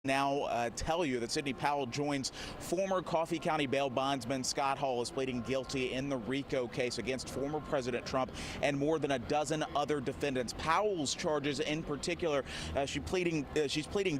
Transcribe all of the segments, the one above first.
Now tell you that Sidney Powell joins former Coffee County bail bondsman Scott Hall is pleading guilty in the RICO case against former President Trump and more than a dozen other defendants. Powell's charges in particular, she's pleading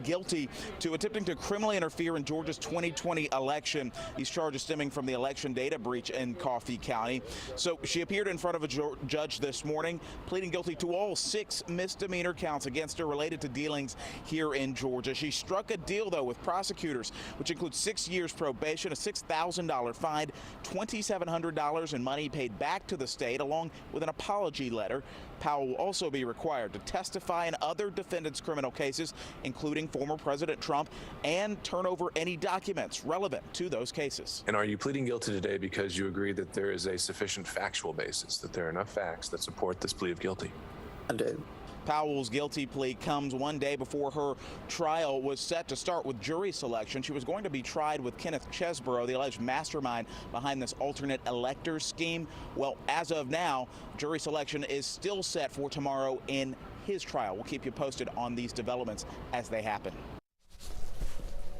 guilty to attempting to criminally interfere in Georgia's 2020 election. These charges stemming from the election data breach in Coffee County. So she appeared in front of a judge this morning, pleading guilty to all 6 misdemeanor counts against her related to dealings here in Georgia. She struck a deal, though, with prosecutors, which includes 6 years probation, a $6,000 fine, $2,700 in money paid back to the state, along with an apology letter. Powell will also be required to testify in other defendants' criminal cases, including former President Trump, and turn over any documents relevant to those cases. And are you pleading guilty today because you agree that there is a sufficient factual basis, that there are enough facts that support this plea of guilty? I do. Powell's guilty plea comes one day before her trial was set to start with jury selection. She was going to be tried with Kenneth Cheseboro, the alleged mastermind behind this alternate elector scheme. Well, as of now, jury selection is still set for tomorrow in his trial. We'll keep you posted on these developments as they happen.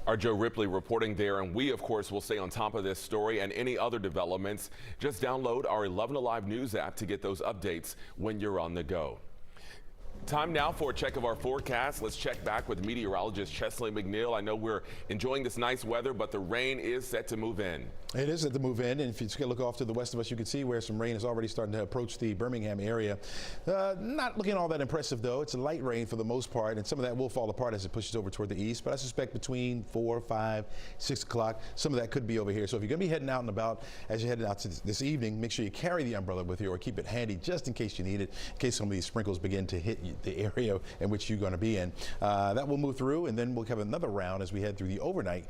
Our Joe Ripley reporting there, and we, of course, will stay on top of this story and any other developments. Just download our 11Alive News app to get those updates when you're on the go. Time now for a check of our forecast. Let's check back with meteorologist Chesley McNeil. I know we're enjoying this nice weather, but the rain is set to move in. It is set to move in, and if you look off to the west of us, you can see where some rain is already starting to approach the Birmingham area. Not looking all that impressive, though. It's a light rain for the most part, and some of that will fall apart as it pushes over toward the east, but I suspect between 4, 5, 6 o'clock, some of that could be over here. So if you're going to be heading out and about as you're heading out to this evening, make sure you carry the umbrella with you or keep it handy just in case you need it, in case some of these sprinkles begin to hit the area in which you're going to be in. That will move through, and then we'll have another round as we head through the overnight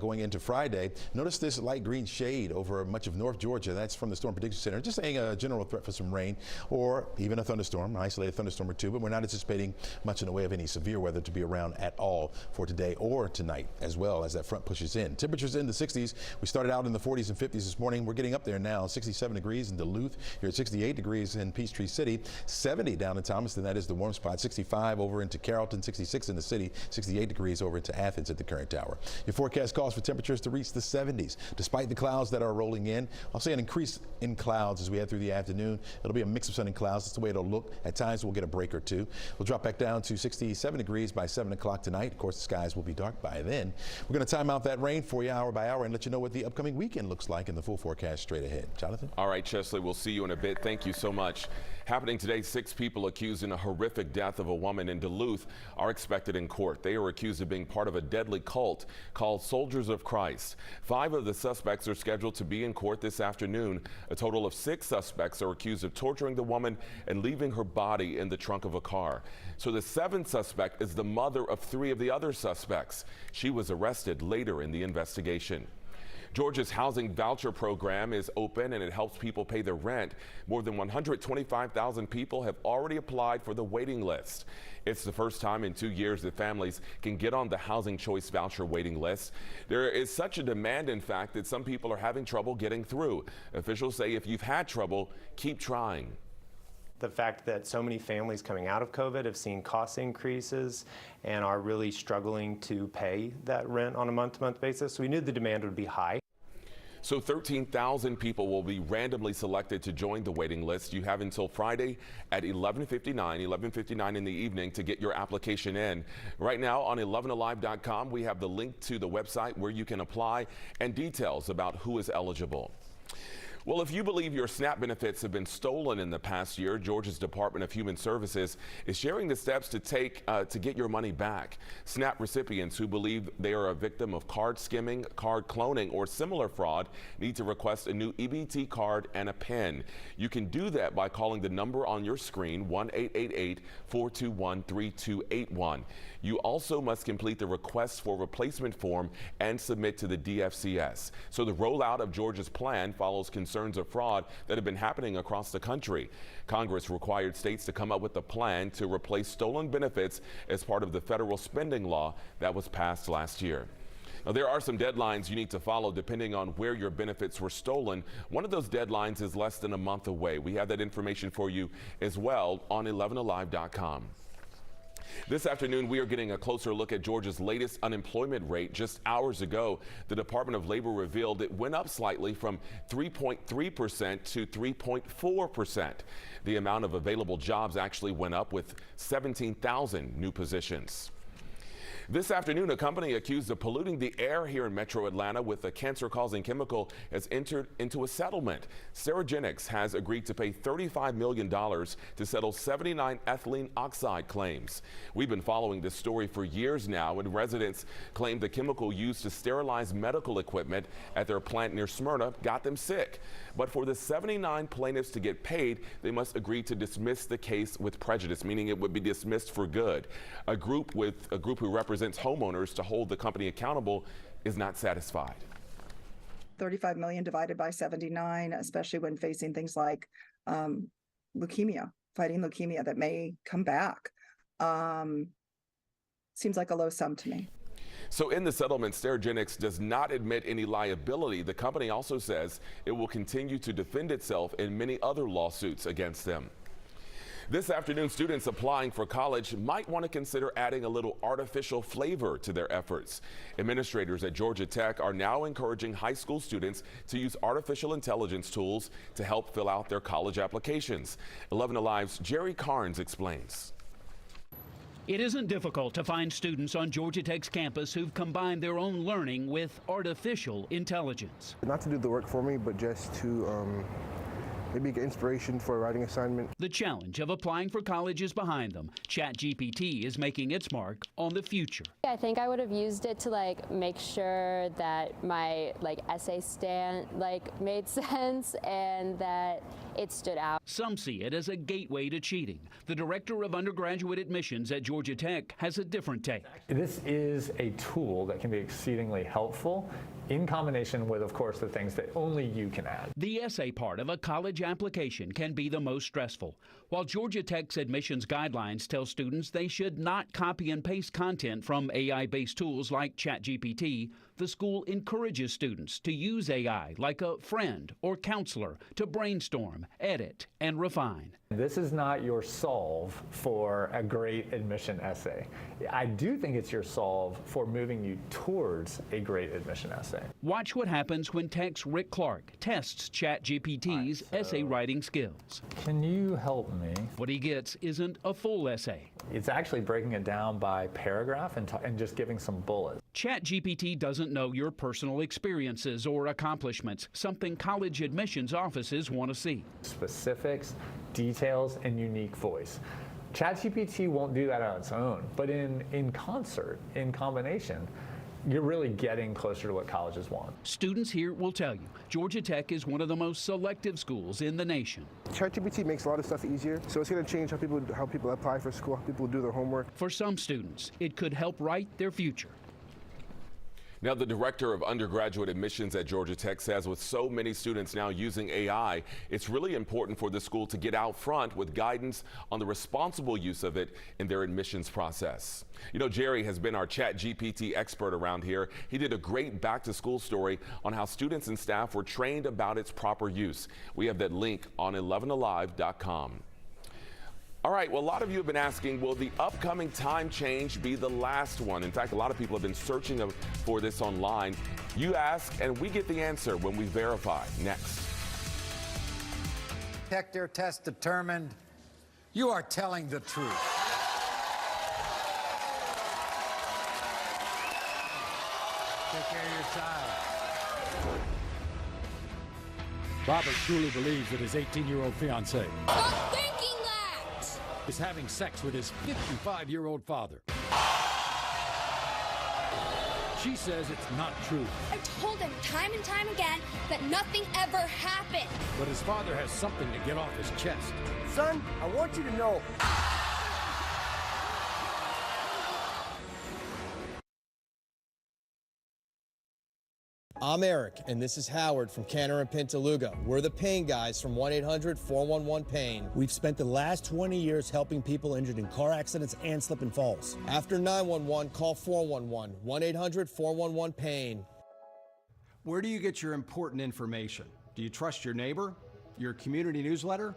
going into Friday. Notice this light green shade over much of North Georgia. That's from the Storm Prediction Center, just saying a general threat for some rain or even a thunderstorm, an isolated thunderstorm or two, but we're not anticipating much in the way of any severe weather to be around at all for today or tonight, as well as that front pushes in. Temperatures in the 60s. We started out in the 40s and 50s this morning. We're getting up there now. 67 degrees in Duluth. You're at 68 degrees in Peachtree City. 70 down in Thomaston. That is the warm spot. 65 over into Carrollton. 66 in the city. 68 degrees over into Athens at the current hour. Your forecast calls for temperatures to reach the 70s. Despite the clouds that are rolling in, I'll say an increase in clouds as we head through the afternoon. It'll be a mix of sun and clouds. That's the way it'll look. At times we'll get a break or two. We'll drop back down to 67 degrees by 7 o'clock tonight. Of course, the skies will be dark by then. We're going to time out that rain for you hour by hour and let you know what the upcoming weekend looks like in the full forecast straight ahead. Jonathan? All right, Chesley, we'll see you in a bit. Thank you so much. Happening today, 6 people accused in a horrific death of a woman in Duluth are expected in court. They are accused of being part of a deadly cult called Soldiers of Christ. 5 of the suspects are scheduled to be in court this afternoon. A total of 6 suspects are accused of torturing the woman and leaving her body in the trunk of a car. So the 7th suspect is the mother of 3 of the other suspects. She was arrested later in the investigation. Georgia's housing voucher program is open and it helps people pay their rent. More than 125,000 people have already applied for the waiting list. It's the first time in 2 years that families can get on the Housing Choice Voucher waiting list. There is such a demand, in fact, that some people are having trouble getting through. Officials say if you've had trouble, keep trying. The fact that so many families coming out of COVID have seen cost increases and are really struggling to pay that rent on a month-to-month basis. So we knew the demand would be high. So 13,000 people will be randomly selected to join the waiting list. You have until Friday at 11:59 in the evening to get your application in. Right now on 11alive.com, we have the link to the website where you can apply and details about who is eligible. Well, if you believe your SNAP benefits have been stolen in the past year, Georgia's Department of Human Services is sharing the steps to take to get your money back. SNAP recipients who believe they are a victim of card skimming, card cloning, or similar fraud need to request a new EBT card and a PIN. You can do that by calling the number on your screen, 1-888-421-3281. You also must complete the request for replacement form and submit to the DFCS. So the rollout of Georgia's plan follows concerns of fraud that have been happening across the country. Congress required states to come up with a plan to replace stolen benefits as part of the federal spending law that was passed last year. Now, there are some deadlines you need to follow depending on where your benefits were stolen. One of those deadlines is less than a month away. We have that information for you as well on 11alive.com. This afternoon, we are getting a closer look at Georgia's latest unemployment rate. Just hours ago, the Department of Labor revealed it went up slightly from 3.3% to 3.4%. The amount of available jobs actually went up with 17,000 new positions. This afternoon, a company accused of polluting the air here in Metro Atlanta with a cancer-causing chemical has entered into a settlement. Sterigenics has agreed to pay $35 million to settle 79 ethylene oxide claims. We've been following this story for years now, and residents claim the chemical used to sterilize medical equipment at their plant near Smyrna got them sick. But for the 79 plaintiffs to get paid, they must agree to dismiss the case with prejudice, meaning it would be dismissed for good. A group who represents homeowners to hold the company accountable is not satisfied. 35 million divided by 79, especially when facing things like leukemia, fighting leukemia that may come back, seems like a low sum to me. So in the settlement, Sterigenics does not admit any liability. The company also says it will continue to defend itself in many other lawsuits against them. This afternoon, students applying for college might want to consider adding a little artificial flavor to their efforts. Administrators at Georgia Tech are now encouraging high school students to use artificial intelligence tools to help fill out their college applications. 11Alive's Jerry Carnes explains. It isn't difficult to find students on Georgia Tech's campus who've combined their own learning with artificial intelligence. Not to do the work for me, but just to maybe get inspiration for a writing assignment. The challenge of applying for college is behind them. ChatGPT is making its mark on the future. I think I would have used it to make sure that my essay made sense and that it stood out. Some see it as a gateway to cheating. The director of undergraduate admissions at Georgia Tech has a different take. This is a tool that can be exceedingly helpful in combination with, of course, the things that only you can add. The essay part of a college application can be the most stressful. While Georgia Tech's admissions guidelines tell students they should not copy and paste content from AI-based tools like ChatGPT, the school encourages students to use AI like a friend or counselor to brainstorm, edit, and refine. This is not your solve for a great admission essay. I do think it's your solve for moving you towards a great admission essay. Watch what happens when Tech's Rick Clark tests ChatGPT's essay writing skills. Can you help me? What he gets isn't a full essay. It's actually breaking it down by paragraph and just giving some bullets. ChatGPT doesn't know your personal experiences or accomplishments, something college admissions offices want to see. Specifics, details, and unique voice. ChatGPT won't do that on its own, but in concert, in combination, you're really getting closer to what colleges want. Students here will tell you, Georgia Tech is one of the most selective schools in the nation. ChatGPT makes a lot of stuff easier, so it's going to change how people apply for school, how people do their homework. For some students, it could help write their future. Now, the director of undergraduate admissions at Georgia Tech says with so many students now using AI, it's really important for the school to get out front with guidance on the responsible use of it in their admissions process. You know, Jerry has been our ChatGPT expert around here. He did a great back-to-school story on how students and staff were trained about its proper use. We have that link on 11alive.com. All right, well, a lot of you have been asking, will the upcoming time change be the last one? In fact, a lot of people have been searching for this online. You ask, and we get the answer when we verify. Next. Detector test determined you are telling the truth. Take care of your child. Robert truly believes that his 18-year-old fiancée Stop thinking that! is having sex with his 55-year-old father. She says it's not true. I told him time and time again that nothing ever happened. But his father has something to get off his chest. Son, I want you to know. I'm Eric, and this is Howard from Canner and Pintaluga. We're the pain guys from 1-800-411-PAIN. We've spent the last 20 years helping people injured in car accidents and slip and falls. After 911, call 411, 1-800-411-PAIN. Where do you get your important information? Do you trust your neighbor? Your community newsletter?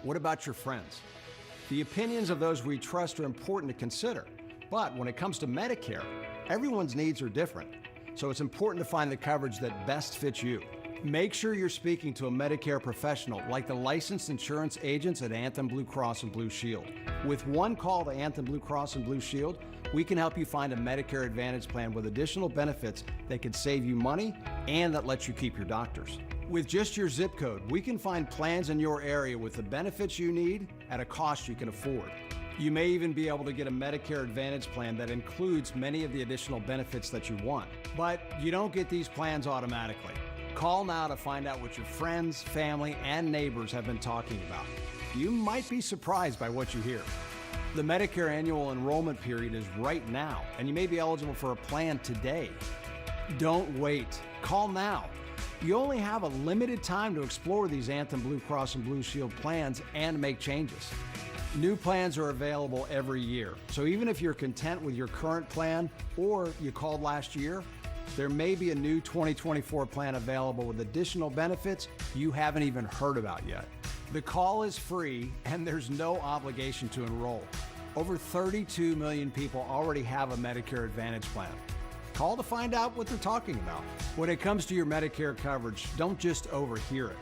What about your friends? The opinions of those we trust are important to consider. But when it comes to Medicare, everyone's needs are different. So it's important to find the coverage that best fits you. Make sure you're speaking to a Medicare professional like the licensed insurance agents at Anthem Blue Cross and Blue Shield. With one call to Anthem Blue Cross and Blue Shield, we can help you find a Medicare Advantage plan with additional benefits that can save you money and that lets you keep your doctors. With just your zip code, we can find plans in your area with the benefits you need at a cost you can afford. You may even be able to get a Medicare Advantage plan that includes many of the additional benefits that you want. But you don't get these plans automatically. Call now to find out what your friends, family, and neighbors have been talking about. You might be surprised by what you hear. The Medicare annual enrollment period is right now, and you may be eligible for a plan today. Don't wait. Call now. You only have a limited time to explore these Anthem Blue Cross and Blue Shield plans and make changes. New plans are available every year, so even if you're content with your current plan or you called last year, there may be a new 2024 plan available with additional benefits you haven't even heard about yet. The call is free and there's no obligation to enroll. Over 32 million people already have a Medicare Advantage plan. Call to find out what they're talking about. When it comes to your Medicare coverage, don't just overhear it.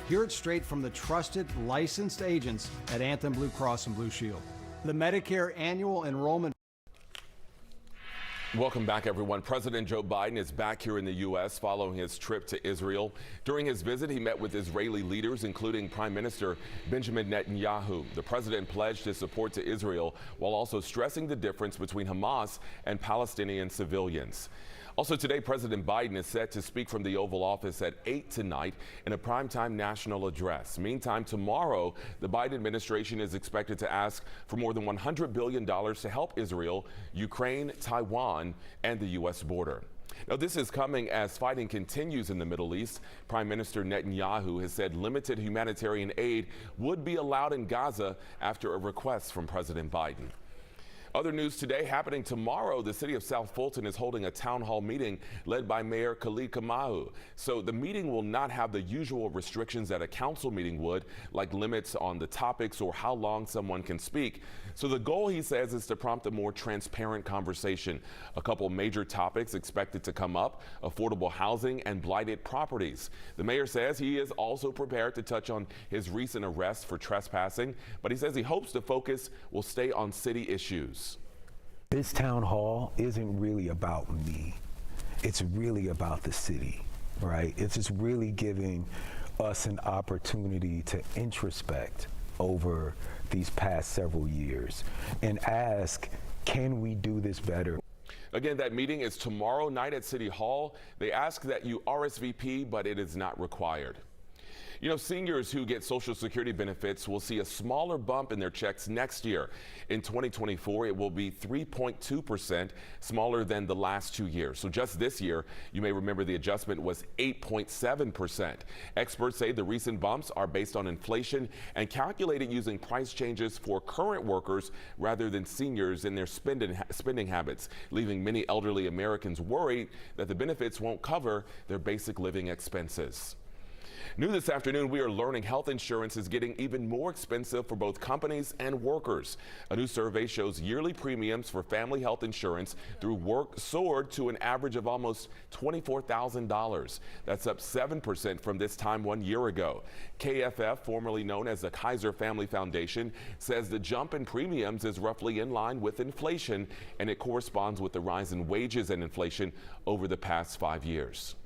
Hear it straight from the trusted, licensed agents at Anthem Blue Cross and Blue Shield. The Medicare annual enrollment. Welcome back, everyone. President Joe Biden is back here in the U.S. following his trip to Israel. During his visit, he met with Israeli leaders, including Prime Minister Benjamin Netanyahu. The president pledged his support to Israel while also stressing the difference between Hamas and Palestinian civilians. Also today, President Biden is set to speak from the Oval Office at 8 tonight in a primetime national address. Meantime, tomorrow, the Biden administration is expected to ask for more than $100 billion to help Israel, Ukraine, Taiwan, and the U.S. border. Now, this is coming as fighting continues in the Middle East. Prime Minister Netanyahu has said limited humanitarian aid would be allowed in Gaza after a request from President Biden. Other news today happening tomorrow, the city of South Fulton is holding a town hall meeting led by Mayor Khalid Kamahu. So the meeting will not have the usual restrictions that a council meeting would, like limits on the topics or how long someone can speak. So the goal, he says, is to prompt a more transparent conversation. A couple major topics expected to come up: affordable housing and blighted properties. The mayor says he is also prepared to touch on his recent arrest for trespassing, but he says he hopes the focus will stay on city issues. This town hall isn't really about me. It's really about the city, right? It's just really giving us an opportunity to introspect over these past several years and ask, can we do this better? Again, that meeting is tomorrow night at City Hall. They ask that you RSVP, but it is not required. You know, seniors who get Social Security benefits will see a smaller bump in their checks next year. In 2024, it will be 3.2% smaller than the last 2 years. So just this year, you may remember the adjustment was 8.7%. Experts say the recent bumps are based on inflation and calculated using price changes for current workers rather than seniors in their spending habits, leaving many elderly Americans worried that the benefits won't cover their basic living expenses. New this afternoon, we are learning health insurance is getting even more expensive for both companies and workers. A new survey shows yearly premiums for family health insurance through work soared to an average of almost $24,000. That's up 7% from this time 1 year ago. KFF, formerly known as the Kaiser Family Foundation, says the jump in premiums is roughly in line with inflation, and it corresponds with the rise in wages and inflation over the past 5 years.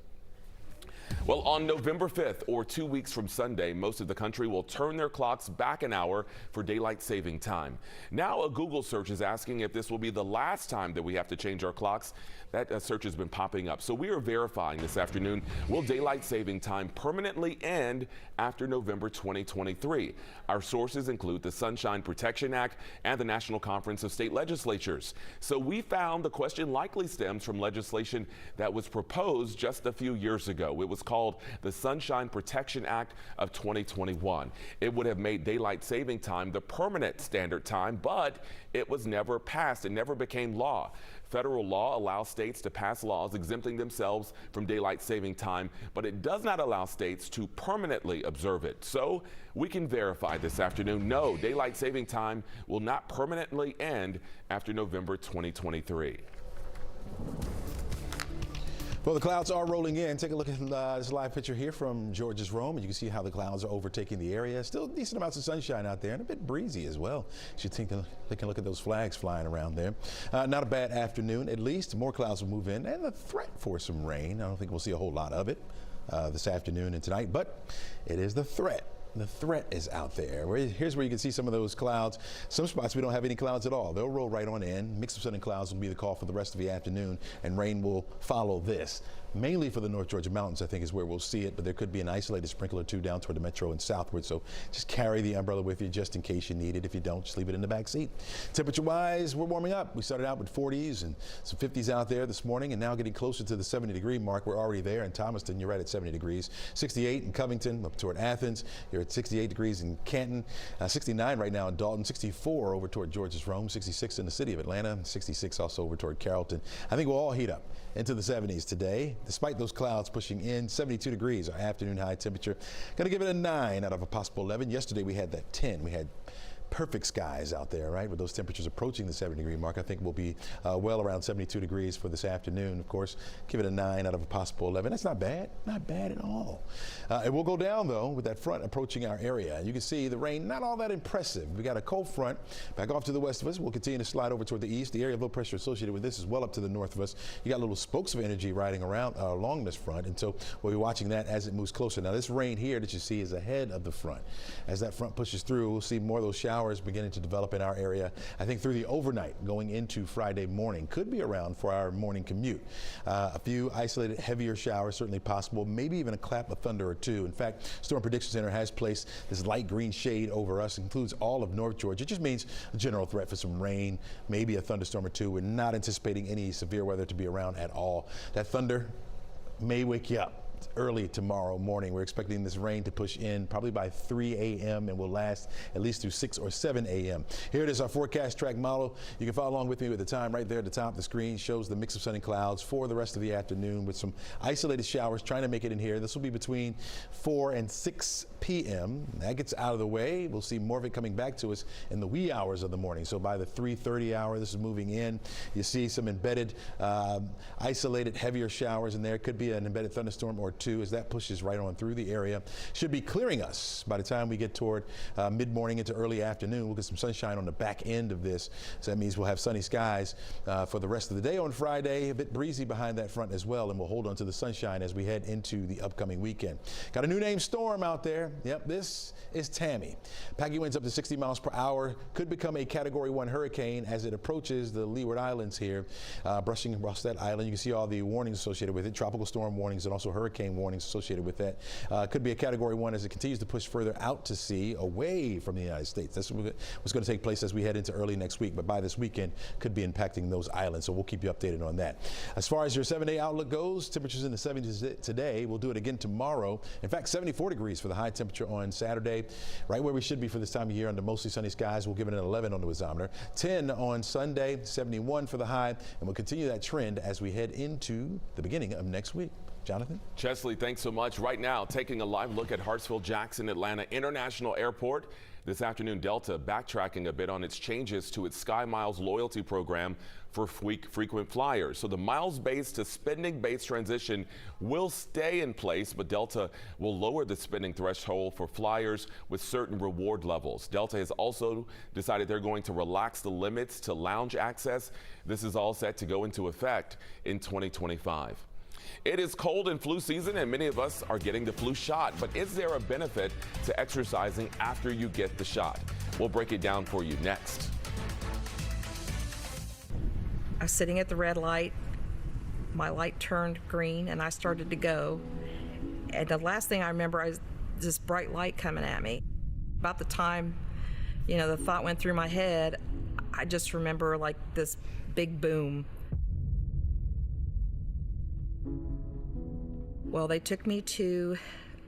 Well, on November 5th, or 2 weeks from Sunday, most of the country will turn their clocks back an hour for daylight saving time. Now, a Google search is asking if this will be the last time that we have to change our clocks. That search has been popping up. So we are verifying this afternoon, will daylight saving time permanently end after November 2023? Our sources include the Sunshine Protection Act and the National Conference of State Legislatures. So we found the question likely stems from legislation that was proposed just a few years ago. It was was called the Sunshine Protection Act of 2021. It would have made daylight saving time the permanent standard time, but it was never passed. It never became law. Federal law allows states to pass laws exempting themselves from daylight saving time, but it does not allow states to permanently observe it. So we can verify this afternoon, no, daylight saving time will not permanently end after November 2023. Well, the clouds are rolling in. Take a look at this live picture here from George's Rome, and you can see how the clouds are overtaking the area. Still decent amounts of sunshine out there, and a bit breezy as well. You should take a look at those flags flying around there. Not a bad afternoon, at least. More clouds will move in, and the threat for some rain. I don't think we'll see a whole lot of it this afternoon and tonight, but it is the threat. The threat is out there. Here's where you can see some of those clouds. Some spots we don't have any clouds at all. They'll roll right on in. Mix of sun and clouds will be the call for the rest of the afternoon, and rain will follow this. Mainly for the North Georgia mountains, I think, is where we'll see it, but there could be an isolated sprinkle or two down toward the metro and southward, so just carry the umbrella with you just in case you need it. If you don't, just leave it in the back seat. Temperature-wise, we're warming up. We started out with 40s and some 50s out there this morning, and now getting closer to the 70-degree mark. We're already there in Thomaston. You're right at 70 degrees. 68 in Covington, up toward Athens. You're at 68 degrees in Canton. 69 right now in Dalton. 64 over toward George's Rome. 66 in the city of Atlanta. 66 also over toward Carrollton. I think we'll all heat up into the 70s today, despite those clouds pushing in. 72 degrees, our afternoon high temperature. Gonna give it a 9 out of a possible 11. Yesterday we had that 10. We had perfect skies out there, right? With those temperatures approaching the 70-degree mark, I think we'll be well around 72 degrees for this afternoon. Of course, give it a 9 out of a possible 11. That's not bad at all. It will go down though with that front approaching our area. You can see the rain, not all that impressive. We got a cold front back off to the west of us. We'll continue to slide over toward the east. The area of low pressure associated with this is well up to the north of us. You got little spokes of energy riding around along this front, and so we'll be watching that as it moves closer. Now this rain here that you see is ahead of the front. As that front pushes through, we'll see more of those showers beginning to develop in our area. I think through the overnight going into Friday morning. Could be around for our morning commute. A few isolated heavier showers certainly possible, maybe even a clap of thunder or two. In fact, Storm Prediction Center has placed this light green shade over us. It includes all of North Georgia. It just means a general threat for some rain, maybe a thunderstorm or two. We're not anticipating any severe weather to be around at all. That thunder may wake you up early tomorrow morning. We're expecting this rain to push in probably by 3 a.m. and will last at least through 6 or 7 a.m. Here it is, our forecast track model. You can follow along with me with the time right there at the top of the screen. Shows the mix of sun and clouds for the rest of the afternoon with some isolated showers trying to make it in here. This will be between 4 and 6 p.m. That gets out of the way. We'll see more of it coming back to us in the wee hours of the morning. So by the 3:30 hour, this is moving in. You see some embedded, isolated, heavier showers in there. Could be an embedded thunderstorm or two as that pushes right on through the area. Should be clearing us by the time we get toward mid-morning into early afternoon. We'll get some sunshine on the back end of this. So that means we'll have sunny skies for the rest of the day on Friday. A bit breezy behind that front as well, and we'll hold on to the sunshine as we head into the upcoming weekend. Got a new name storm out there. Yep, this is Tammy. Packing winds up to 60 miles per hour. Could become a Category 1 hurricane as it approaches the Leeward Islands here. Brushing across that island, you can see all the warnings associated with it. Tropical storm warnings and also hurricane warnings associated with that. Could be a Category 1 as it continues to push further out to sea, away from the United States. That's what's going to take place as we head into early next week. But by this weekend, could be impacting those islands. So we'll keep you updated on that. As far as your 7-day outlook goes, temperatures in the 70s today. We'll do it again tomorrow. In fact, 74 degrees for the high temperature on Saturday, right where we should be for this time of year under mostly sunny skies. We'll give it an 11 on the odometer. 10 on Sunday, 71 for the high, and we'll continue that trend as we head into the beginning of next week. Jonathan? Chesley, thanks so much. Right now, taking a live look at Hartsfield-Jackson Atlanta International Airport. This afternoon, Delta backtracking a bit on its changes to its Sky Miles loyalty program for frequent flyers. So the miles-based to spending-based transition will stay in place, but Delta will lower the spending threshold for flyers with certain reward levels. Delta has also decided they're going to relax the limits to lounge access. This is all set to go into effect in 2025. It is cold and flu season, and many of us are getting the flu shot. But is there a benefit to exercising after you get the shot? We'll break it down for you next. I was sitting at the red light. My light turned green, and I started to go. And the last thing I remember is this bright light coming at me. About the time, the thought went through my head, I just remember like this big boom. Well, they took me to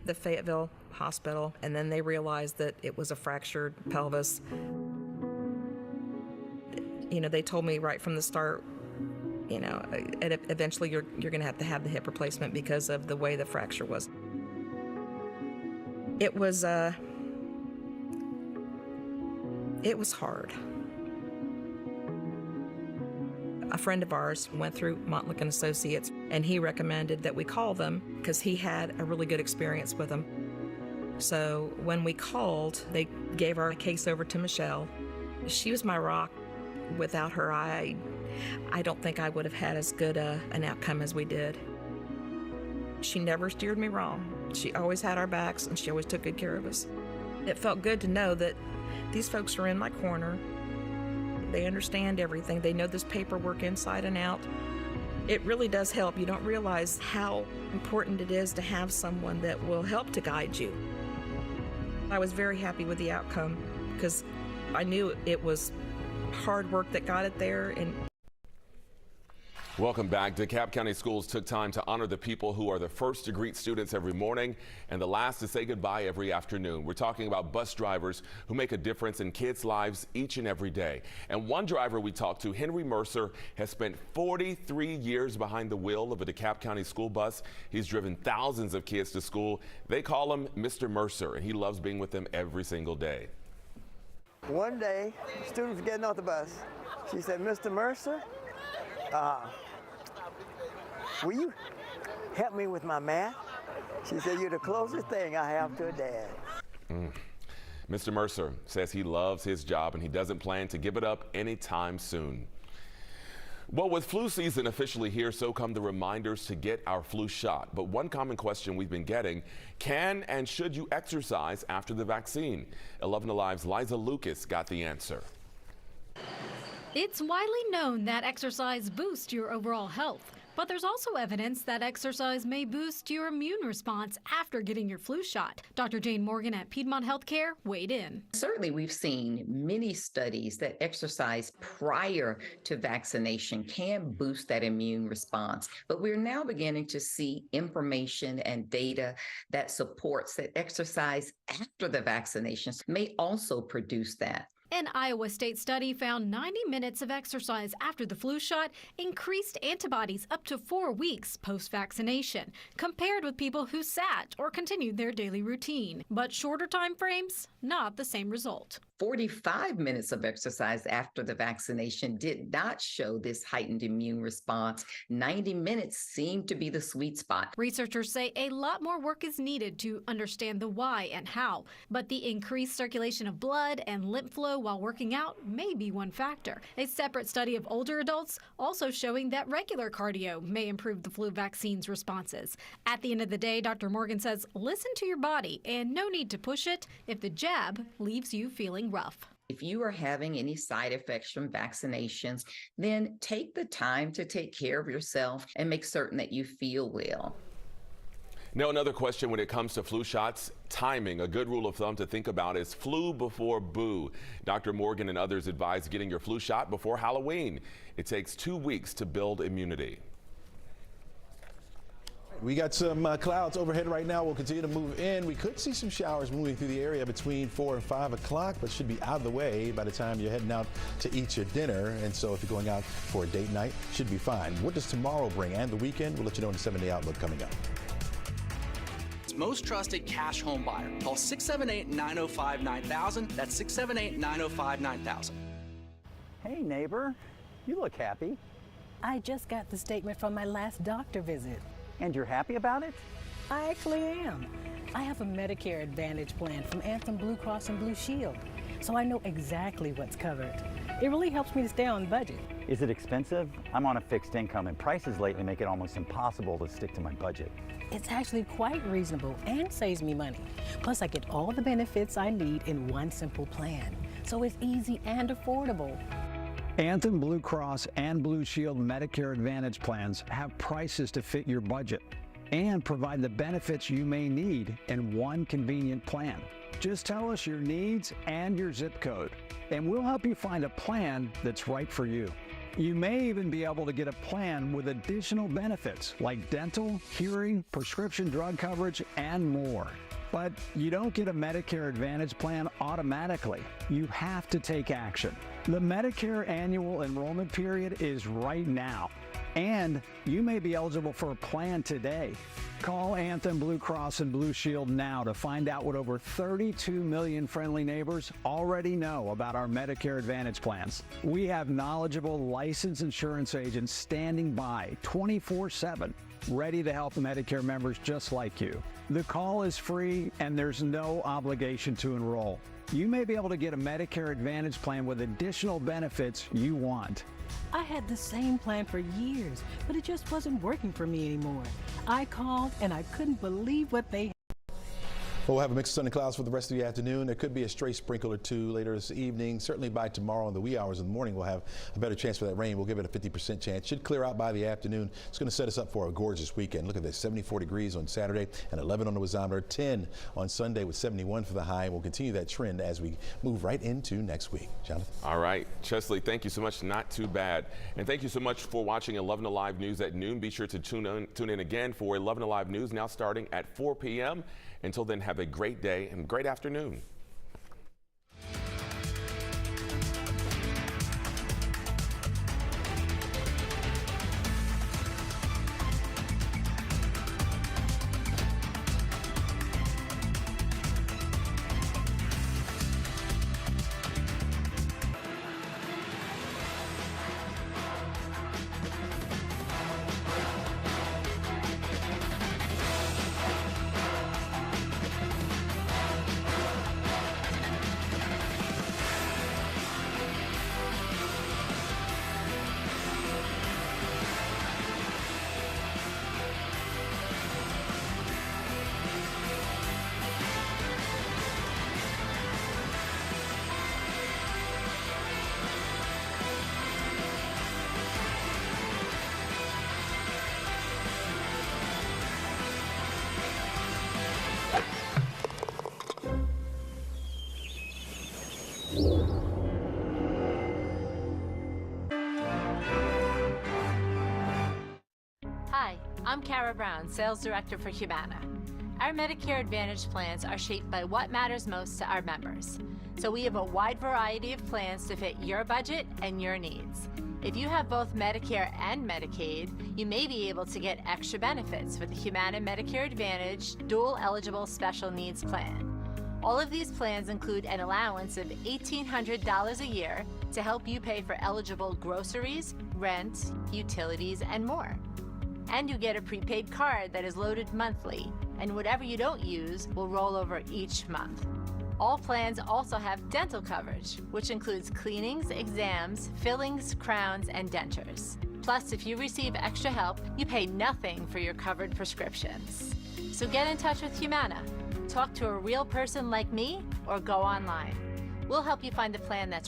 the Fayetteville hospital, and then they realized that it was a fractured pelvis. You know, they told me right from the start, you know, eventually you're going to have the hip replacement because of the way the fracture was. It was hard. A friend of ours went through Montlick & Associates, and he recommended that we call them because he had a really good experience with them. So when we called, they gave our case over to Michelle. She was my rock. Without her, I don't think I would have had as good an outcome as we did. She never steered me wrong. She always had our backs, and she always took good care of us. It felt good to know that these folks are in my corner. They understand everything. They know this paperwork inside and out. It really does help. You don't realize how important it is to have someone that will help to guide you. I was very happy with the outcome because I knew it was hard work that got it there. And welcome back. DeKalb County Schools took time to honor the people who are the first to greet students every morning and the last to say goodbye every afternoon. We're talking about bus drivers who make a difference in kids' lives each and every day. And one driver we talked to, Henry Mercer, has spent 43 years behind the wheel of a DeKalb County school bus. He's driven thousands of kids to school. They call him Mr. Mercer, and he loves being with them every single day. One day, the student was getting off the bus. She said, "Mr. Mercer, will you help me with my math?" She said, "You're the closest thing I have to a dad." Mr. Mercer says he loves his job and he doesn't plan to give it up anytime soon. Well, with flu season officially here, so come the reminders to get our flu shot. But one common question we've been getting, can and should you exercise after the vaccine? 11Alive's Liza Lucas got the answer. It's widely known that exercise boosts your overall health. But there's also evidence that exercise may boost your immune response after getting your flu shot. Dr. Jane Morgan at Piedmont Healthcare weighed in. Certainly, we've seen many studies that exercise prior to vaccination can boost that immune response. But we're now beginning to see information and data that supports that exercise after the vaccinations may also produce that. An Iowa State study found 90 minutes of exercise after the flu shot increased antibodies up to 4 weeks post-vaccination, compared with people who sat or continued their daily routine. But shorter time frames, not the same result. 45 minutes of exercise after the vaccination did not show this heightened immune response. 90 minutes seemed to be the sweet spot. Researchers say a lot more work is needed to understand the why and how, but the increased circulation of blood and lymph flow while working out may be one factor. A separate study of older adults also showing that regular cardio may improve the flu vaccine's responses. At the end of the day, Dr. Morgan says, listen to your body and no need to push it if the jab leaves you feeling rough. If you are having any side effects from vaccinations, then take the time to take care of yourself and make certain that you feel well. Now, another question when it comes to flu shots, timing. A good rule of thumb to think about is flu before boo. Dr. Morgan and others advise getting your flu shot before Halloween. It takes 2 weeks to build immunity. We got some clouds overhead right now. We'll continue to move in. We could see some showers moving through the area between 4 and 5 o'clock, but should be out of the way by the time you're heading out to eat your dinner. And so if you're going out for a date night, should be fine. What does tomorrow bring and the weekend? We'll let you know in the 7-day outlook coming up. Most trusted cash home buyer. Call 678-905-9000. That's 678-905-9000. Hey neighbor, you look happy. I just got the statement from my last doctor visit. And you're happy about it? I actually am. I have a Medicare Advantage plan from Anthem Blue Cross and Blue Shield, so I know exactly what's covered. It really helps me to stay on budget. Is it expensive? I'm on a fixed income and prices lately make it almost impossible to stick to my budget. It's actually quite reasonable and saves me money. Plus, I get all the benefits I need in one simple plan, so it's easy and affordable. Anthem Blue Cross and Blue Shield Medicare Advantage plans have prices to fit your budget and provide the benefits you may need in one convenient plan. Just tell us your needs and your zip code, and we'll help you find a plan that's right for you. You may even be able to get a plan with additional benefits like dental, hearing, prescription drug coverage, and more. But you don't get a Medicare Advantage plan automatically. You have to take action. The Medicare annual enrollment period is right now, and you may be eligible for a plan today. Call Anthem Blue Cross and Blue Shield now to find out what over 32 million friendly neighbors already know about our Medicare Advantage plans. We have knowledgeable licensed insurance agents standing by 24/7, ready to help Medicare members just like you. The call is free and there's no obligation to enroll. You may be able to get a Medicare Advantage plan with additional benefits you want. I had the same plan for years, but it just wasn't working for me anymore. I called and I couldn't believe what they had. Well, we'll have a mix of sun and clouds for the rest of the afternoon. There could be a stray sprinkle or two later this evening. Certainly by tomorrow in the wee hours of the morning, we'll have a better chance for that rain. We'll give it a 50% chance. Should clear out by the afternoon. It's going to set us up for a gorgeous weekend. Look at this, 74 degrees on Saturday and 11 on the wazometer, 10 on Sunday with 71 for the high. And we'll continue that trend as we move right into next week. Jonathan? All right, Chesley, thank you so much. Not too bad. And thank you so much for watching 11 Alive News at noon. Be sure to tune in again for 11 Alive News now starting at 4 p.m. Until then, have a great day and great afternoon. Hi, I'm Kara Brown, Sales Director for Humana. Our Medicare Advantage plans are shaped by what matters most to our members. So we have a wide variety of plans to fit your budget and your needs. If you have both Medicare and Medicaid, you may be able to get extra benefits with the Humana Medicare Advantage Dual Eligible Special Needs Plan. All of these plans include an allowance of $1,800 a year to help you pay for eligible groceries, rent, utilities, and more. And you get a prepaid card that is loaded monthly, and whatever you don't use will roll over each month. All plans also have dental coverage, which includes cleanings, exams, fillings, crowns, and dentures. Plus, if you receive extra help, you pay nothing for your covered prescriptions. So get in touch with Humana. Talk to a real person like me or go online. We'll help you find the plan that's right